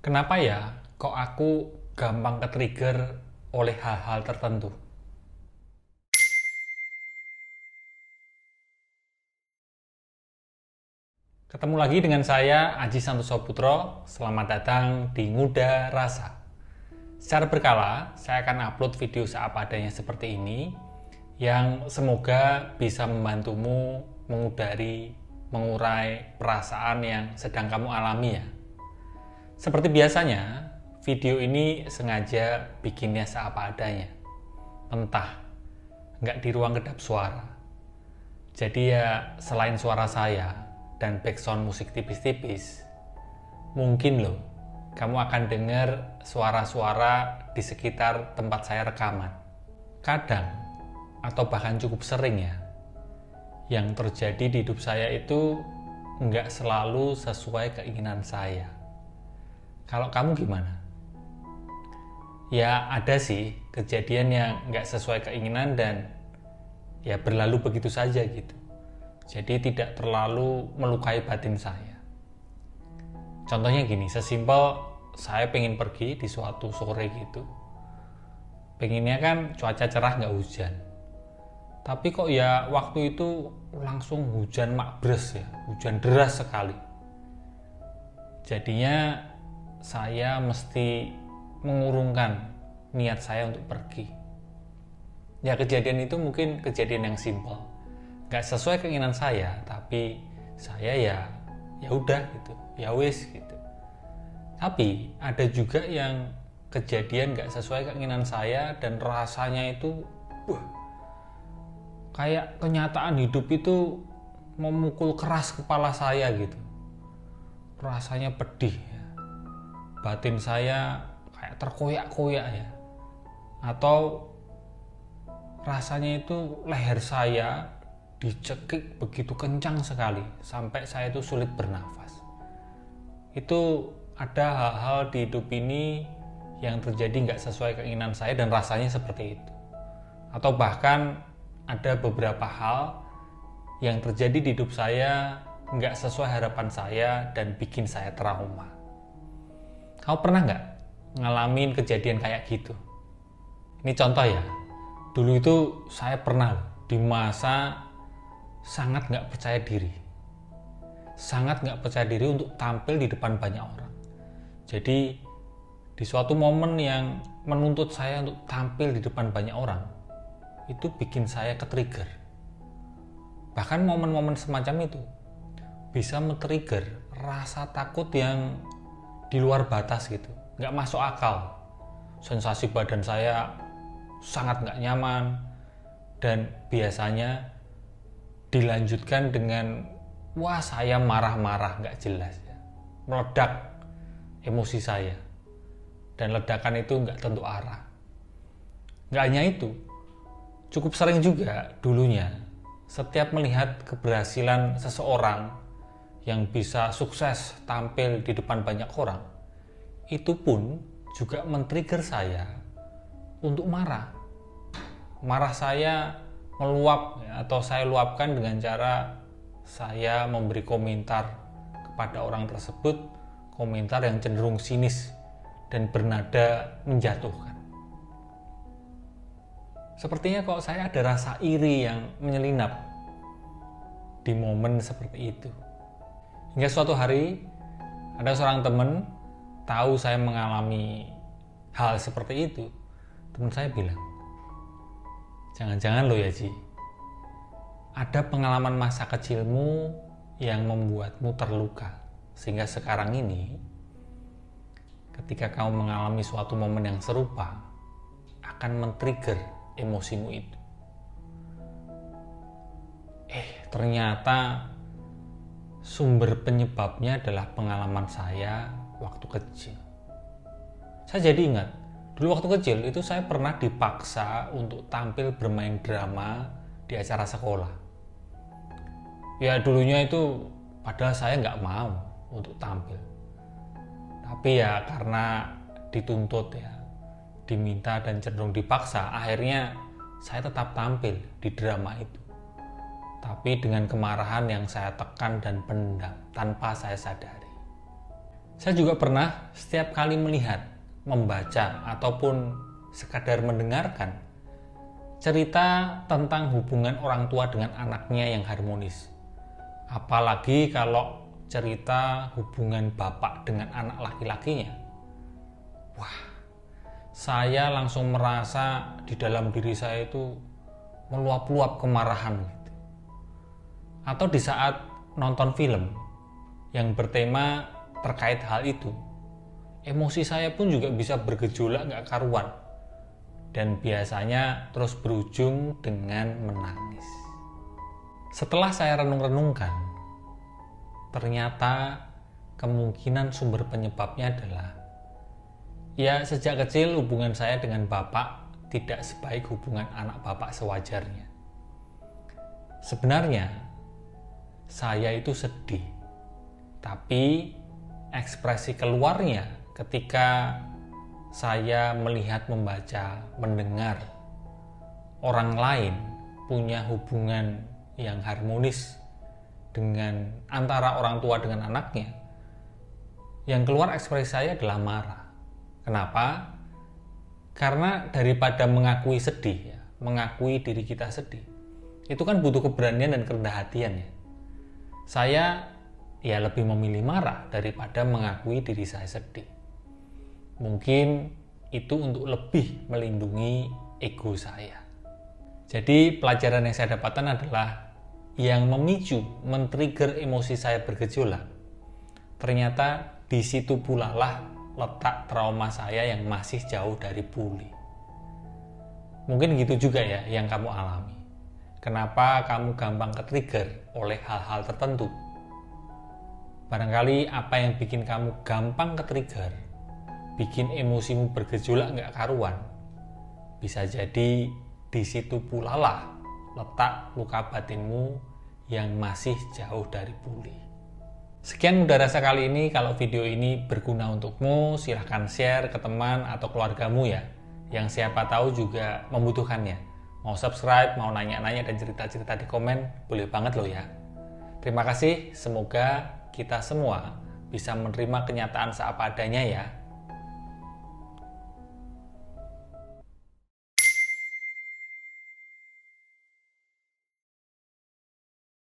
Kenapa ya kok aku gampang ke-trigger oleh hal-hal tertentu? Ketemu lagi dengan saya, Aji Santoso Putro. Selamat datang di Nguda Rasa. Secara berkala, saya akan upload video seapa adanya seperti ini yang semoga bisa membantumu mengudari, mengurai perasaan yang sedang kamu alami ya. Seperti biasanya, video ini sengaja bikinnya seapa adanya. Mentah, nggak di ruang kedap suara. Jadi ya selain suara saya dan background musik tipis-tipis, mungkin loh kamu akan dengar suara-suara di sekitar tempat saya rekaman. Kadang, atau bahkan cukup sering ya, yang terjadi di hidup saya itu nggak selalu sesuai keinginan saya. Kalau kamu gimana? Ya ada sih kejadian yang nggak sesuai keinginan dan ya berlalu begitu saja gitu. Jadi tidak terlalu melukai batin saya. Contohnya gini, sesimpel saya pengen pergi di suatu sore gitu. Pengennya kan cuaca cerah nggak hujan. Tapi kok ya waktu itu langsung hujan makbres ya, hujan deras sekali. Jadinya saya mesti mengurungkan niat saya untuk pergi. Ya kejadian itu mungkin kejadian yang simpel, nggak sesuai keinginan saya, tapi saya ya udah gitu, ya wis gitu. Tapi ada juga yang kejadian nggak sesuai keinginan saya dan rasanya itu kayak kenyataan hidup itu memukul keras kepala saya gitu. Rasanya pedih ya. Batin saya kayak terkoyak-koyak ya. Atau rasanya itu leher saya dicekik begitu kencang sekali sampai saya itu sulit bernafas. Itu ada hal-hal di hidup ini yang terjadi nggak sesuai keinginan saya dan rasanya seperti itu. Atau bahkan ada beberapa hal yang terjadi di hidup saya nggak sesuai harapan saya dan bikin saya trauma. Kamu pernah nggak ngalamin kejadian kayak gitu? Ini contoh ya. Dulu itu saya pernah di masa sangat nggak percaya diri. Sangat nggak percaya diri untuk tampil di depan banyak orang. Jadi di suatu momen yang menuntut saya untuk tampil di depan banyak orang, itu bikin saya ke-trigger. Bahkan momen-momen semacam itu bisa men-trigger rasa takut yang di luar batas gitu, nggak masuk akal. Sensasi badan saya sangat nggak nyaman dan biasanya dilanjutkan dengan wah saya marah-marah nggak jelas ya. Meledak emosi saya dan ledakan itu nggak tentu arah. Nggak hanya itu, cukup sering juga dulunya setiap melihat keberhasilan seseorang yang bisa sukses tampil di depan banyak orang, itu pun juga men-trigger saya untuk marah. Marah saya meluap ya, atau saya luapkan dengan cara saya memberi komentar kepada orang tersebut, komentar yang cenderung sinis dan bernada menjatuhkan. Sepertinya kok saya ada rasa iri yang menyelinap di momen seperti itu. Hingga suatu hari ada seorang teman tahu saya mengalami hal seperti itu. Teman saya bilang, jangan-jangan lo ya Ji, ada pengalaman masa kecilmu yang membuatmu terluka. Sehingga sekarang ini, ketika kamu mengalami suatu momen yang serupa, akan men-trigger emosimu itu. Ternyata sumber penyebabnya adalah pengalaman saya waktu kecil. Saya jadi ingat, dulu waktu kecil itu saya pernah dipaksa untuk tampil bermain drama di acara sekolah. Ya dulunya itu padahal saya nggak mau untuk tampil. Tapi ya karena dituntut ya, diminta dan cenderung dipaksa, akhirnya saya tetap tampil di drama itu. Tapi dengan kemarahan yang saya tekan dan pendam tanpa saya sadari. Saya juga pernah setiap kali melihat, membaca, ataupun sekadar mendengarkan cerita tentang hubungan orang tua dengan anaknya yang harmonis. Apalagi kalau cerita hubungan bapak dengan anak laki-lakinya. Wah, saya langsung merasa di dalam diri saya itu meluap-luap kemarahan gitu. Atau di saat nonton film yang bertema terkait hal itu, emosi saya pun juga bisa bergejolak gak karuan, dan biasanya terus berujung dengan menangis. Setelah saya renung-renungkan, ternyata kemungkinan sumber penyebabnya adalah ya, sejak kecil hubungan saya dengan bapak tidak sebaik hubungan anak bapak sewajarnya. Sebenarnya saya itu sedih, tapi ekspresi keluarnya ketika saya melihat, membaca, mendengar orang lain punya hubungan yang harmonis dengan antara orang tua dengan anaknya, yang keluar ekspresi saya adalah marah. Kenapa? Karena daripada mengakui sedih, ya, mengakui diri kita sedih, itu kan butuh keberanian dan kerendah hatian ya. Saya ya lebih memilih marah daripada mengakui diri saya sedih. Mungkin itu untuk lebih melindungi ego saya. Jadi pelajaran yang saya dapatkan adalah yang memicu, men-trigger emosi saya bergejolak, ternyata di situ pula lah letak trauma saya yang masih jauh dari pulih. Mungkin gitu juga ya yang kamu alami. Kenapa kamu gampang ke-trigger oleh hal-hal tertentu? Barangkali apa yang bikin kamu gampang ke-trigger, bikin emosimu bergejolak nggak karuan, bisa jadi di situ pula lah letak luka batinmu yang masih jauh dari pulih. Sekian Muda Rasa kali ini. Kalau video ini berguna untukmu, silahkan share ke teman atau keluargamu ya, yang siapa tahu juga membutuhkannya. Mau subscribe, mau nanya-nanya dan cerita-cerita di komen, boleh banget loh ya. Terima kasih, semoga kita semua bisa menerima kenyataan seapa adanya ya.